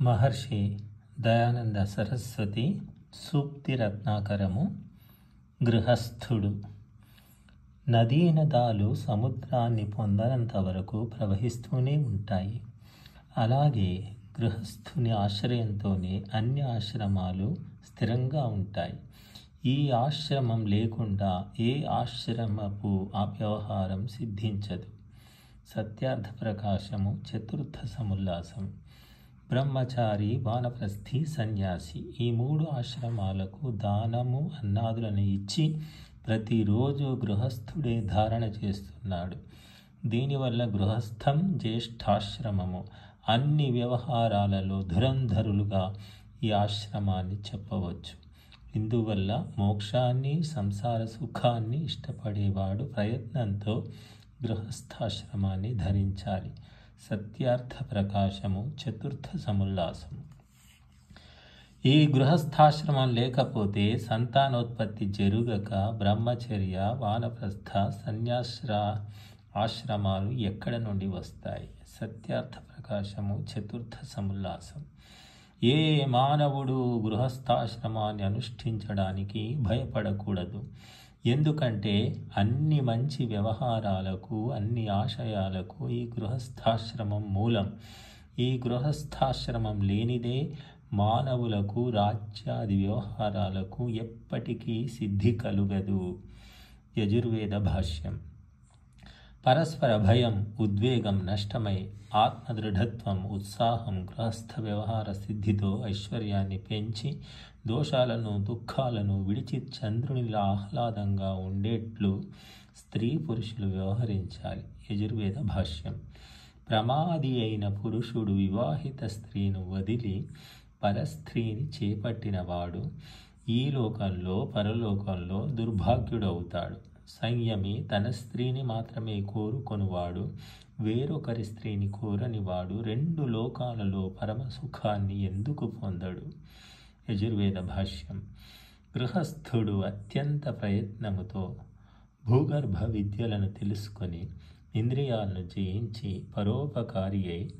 మహర్షి దయానంద సరస్వతి సూక్తి రత్నాకరము. గృహస్థుడు. నదీనదాలు సముద్రాన్ని పొందనంత వరకు ప్రవహిస్తూనే ఉంటాయి. అలాగే గృహస్థుని ఆశ్రయంతోనే అన్ని ఆశ్రమాలు స్థిరంగా ఉంటాయి. ఈ ఆశ్రమం లేకుండా ఏ ఆశ్రమపు వ్యవహారం సిద్ధించదు. సత్యార్థ ప్రకాశము చతుర్థ సముల్లాసం. బ్రహ్మచారి, వానప్రస్థి, సన్యాసి ఈ మూడు ఆశ్రమాలకు దానము అన్నాదులను ఇచ్చి ప్రతిరోజు గృహస్థుడే ధారణ చేస్తున్నాడు. దీనివల్ల గృహస్థం జ్యేష్ఠాశ్రమము. అన్ని వ్యవహారాలలో ధురంధరులుగా ఈ ఆశ్రమాన్ని చెప్పవచ్చు. ఇందువల్ల మోక్షాన్ని, సంసార సుఖాన్ని ఇష్టపడేవాడు ప్రయత్నంతో గృహస్థాశ్రమాన్ని ధరించాలి. సత్యార్థ ప్రకాశము చతుర్థ సముల్లాసము. ఈ గృహస్థాశ్రమం లేకపోతే సంతానోత్పత్తి జరుగక బ్రహ్మచర్య, వానప్రస్థ, ఆశ్రమాలు ఎక్కడ నుండి వస్తాయి? సత్యార్థ ప్రకాశము చతుర్థ సముల్లాసం. ఏ మానవుడు గృహస్థాశ్రమాన్ని అనుష్ఠించడానికి భయపడకూడదు. ఎందుకంటే అన్ని మంచి వ్యవహారాలకు, అన్ని ఆశయాలకు ఈ గృహస్థాశ్రమం మూలం. ఈ గృహస్థాశ్రమం లేనిదే మానవులకు, రాజ్యాది వ్యవహారాలకు ఎప్పటికీ సిద్ధి కలుగదు. యజుర్వేద భాష్యం. పరస్పర భయం, ఉద్వేగం నష్టమై ఆత్మదృఢత్వం, ఉత్సాహం గృహస్థ వ్యవహార సిద్ధితో ఐశ్వర్యాన్ని పెంచి దోషాలను, దుఃఖాలను విడిచి చంద్రునిలా ఆహ్లాదంగా ఉండేట్లు స్త్రీ పురుషులు వ్యవహరించాలి. యజుర్వేద భాష్యం. ప్రమాది అయిన పురుషుడు వివాహిత స్త్రీను వదిలి పరస్త్రీని చేపట్టినవాడు ఈ లోకంలో, పరలోకంలో దుర్భాగ్యుడవుతాడు. సంయమి తన స్త్రీని మాత్రమే కోరుకొనువాడు, వేరొకరి స్త్రీని కోరనివాడు రెండు లోకాలలో పరమ సుఖాన్ని ఎందుకు పొందడు? యజుర్వేద భాష్యం. గృహస్థుడు అత్యంత ప్రయత్నముతో భూగర్భ విద్యలను తెలుసుకొని ఇంద్రియాలను జయించి పరోపకారి అయి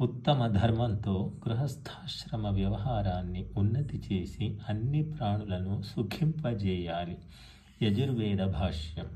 ఉత్తమ ధర్మంతో గృహస్థాశ్రమ వ్యవహారాన్ని ఉన్నతి చేసి అన్ని ప్రాణులను సుఖింపజేయాలి. యజుర్వేద భాష్యం.